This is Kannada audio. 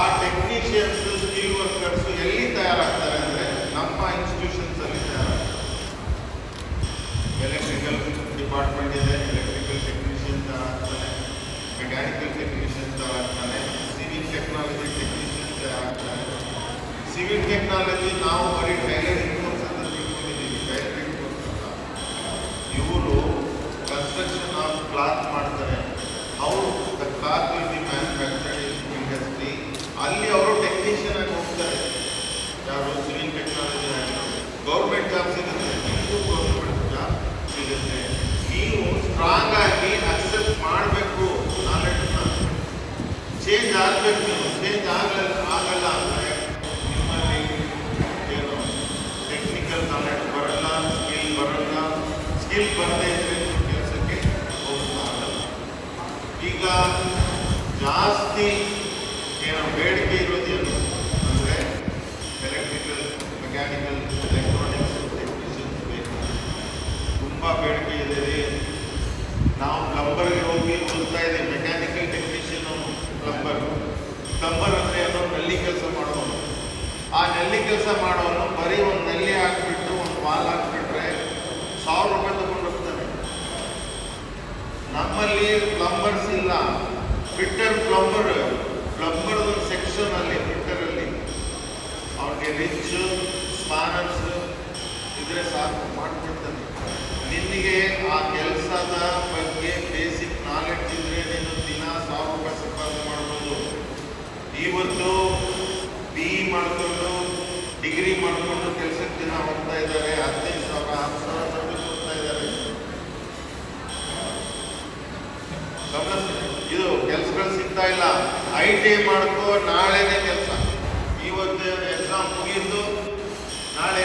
ಆ ಟೆಕ್ನಿಷಿಯನ್ಸ್ ಸ್ಕಿಲ್ ವರ್ಕರ್ಸ್ ಎಲ್ಲಿ ತಯಾರಾಗ್ತಾರೆ ಅಂದರೆ ನಮ್ಮ ಇನ್ಸ್ಟಿಟ್ಯೂಷನ್ಸ್ ಅಲ್ಲಿ ತಯಾರಾಗ್ತಾರೆ. ಎಲೆಕ್ಟ್ರಿಕಲ್ ಡಿಪಾರ್ಟ್ಮೆಂಟ್ ಇದೆ, ಎಲೆಕ್ಟ್ರಿಕಲ್ ಟೆಕ್ನಿಷಿಯನ್ ತಯಾರಾಗ್ತಾನೆ, ಮೆಕ್ಯಾನಿಕಲ್ ಟೆಕ್ನಿಷಿಯನ್ ತಯಾರಾಗ್ತಾನೆ, ಸಿವಿಲ್ ಟೆಕ್ನಾಲಜಿ ಟೆಕ್ನಿಷಿಯನ್ ತಯಾರಾಗ್ತಾನೆ. ಸಿವಿಲ್ ಟೆಕ್ನಾಲಜಿ ನಾವು ಬರೀ ಟೈಲರಿಂಗ್ ಕೋರ್ಸ್ ಅಂತ ತಿಳ್ಕೊಂಡಿದ್ದೀವಿ, ಟೈಲರಿಂಗ್ ಕೋರ್ಸ್ ಅಂತ. ಇವರು ಕನ್ಸ್ಟ್ರಕ್ಷನ್ ಆಫ್ ಕ್ಲಾತ್ ಮಾಡ್ತಾರೆ. ಅವರು the cloth will be manufactured industry, ಅಲ್ಲಿ ಅವರು ಟೆಕ್ನಿಷಿಯನ್ ಆಗಿ ಹೋಗ್ತಾರೆ. ಯಾರು ಸಿವಿಲ್ ಟೆಕ್ನಾಲಜಿ ಆಗಿ ಗೌರ್ಮೆಂಟ್ ಜಾಬ್ ಸಿಗುತ್ತೆ, ನಿಮಗೂ ಗೌರ್ಮೆಂಟ್ ಜಾಬ್ ಸಿಗುತ್ತೆ. ನೀವು ಸ್ಟ್ರಾಂಗ್ ಆಗಿ ಅಕ್ಸೆಪ್ಟ್ ಮಾಡಬೇಕು, ನಾಲೆಡ್ಜ್ನ ಚೇಂಜ್ ಆಗಬೇಕು. ನೀವು ಚೇಂಜ್ ಆಗಲ್ಲ ಅಂದರೆ ನಿಮ್ಮಲ್ಲಿ ಏನು ಟೆಕ್ನಿಕಲ್ ನಾಲೆಡ್ಜ್ ಬರಲ್ಲ, ಸ್ಕಿಲ್ ಬರಲ್ಲ. ಸ್ಕಿಲ್ ಬರದೇ ಇದ್ರೆ ಕೆಲಸಕ್ಕೆ ಹೋಗೋಕ್ಕಾಗಲ್ಲ. ಈಗ ಜಾಸ್ತಿ ಏನೋ ಬೇಡಿಕೆ ಇರೋದೇನು ಅಂದರೆ ಎಲೆಕ್ಟ್ರಿಕಲ್, ಮೆಕ್ಯಾನಿಕಲ್, ಎಲೆಕ್ಟ್ರಾನಿಕ್ಸ್ ಟೆಕ್ನಿಷಿಯನ್ಸ್ ಬೇಕು. ತುಂಬ ಬೇಡಿಕೆ ಇದೆ. ನಾವು ಪ್ಲಂಬರ್ಗೆ ಹೋಗಿ ಓದ್ತಾ ಇದ್ದೀವಿ, ಮೆಕ್ಯಾನಿಕಲ್ ಟೆಕ್ನಿಷಿಯನ್ ಪ್ಲಂಬರ್. ಪ್ಲಂಬರ್ ಅಂದರೆ ಏನೋ ನಲ್ಲಿ ಕೆಲಸ ಮಾಡೋನು. ಆ ನಲ್ಲಿ ಕೆಲಸ ಮಾಡೋನು ಬರೀ ಒಂದು ನಲ್ಲಿ ಹಾಕ್ಬಿಟ್ಟು ಒಂದು ವಾಲ್ ಹಾಕ್ಬಿಟ್ರೆ 1000 ರೂಪಾಯಿ ತಗೊಂಡು ಹೋಗ್ತಾನೆ. ನಮ್ಮಲ್ಲಿ ಪ್ಲಂಬರ್ಸ್ ಇಲ್ಲ. ಫಿಟ್ಟರ್ ಪ್ಲಂಬರ್ದು ಸೆಕ್ಷನ್ ಅಲ್ಲಿ ಫಿಟ್ಟರಲ್ಲಿ ಅವ್ರಿಗೆ ರಿಚ್ ಸ್ಪಾನರ್ಸ್ ಇದ್ರೆ ಸಾಕು ಮಾಡಿಬಿಡ್ತಾನೆ. ನಿನಗೆ ಆ ಕೆಲಸದ ಬಗ್ಗೆ ಬೇಸಿಕ್ ನಾಲೆಡ್ಜ್ ಇದ್ರೆ ನೀನು ದಿನ 1000 ರೂಪಾಯಿ ಸಂಪಾದನೆ ಮಾಡ್ಬೋದು. ಇವತ್ತು BE ಮಾಡಿಕೊಂಡು ಡಿಗ್ರಿ ಮಾಡಿಕೊಂಡು ಕೆಲಸಕ್ಕೆ ದಿನ ಹೋಗ್ತಾ ಇದ್ದಾರೆ, 15,000 10,000 ಸರ್ವಿಸ್ ಹೋಗ್ತಾ ಇದ್ದಾರೆ. ಇದು ಕೆಲಸಗಳು ಸಿಗ್ತಾ ಇಲ್ಲ. ITI ಮಾಡ್ಕೋ, ನಾಳೆನೇ ಕೆಲಸ. ಇವತ್ತು ಎಕ್ಸಾಮ್ ಮುಗಿದು ನಾಳೆ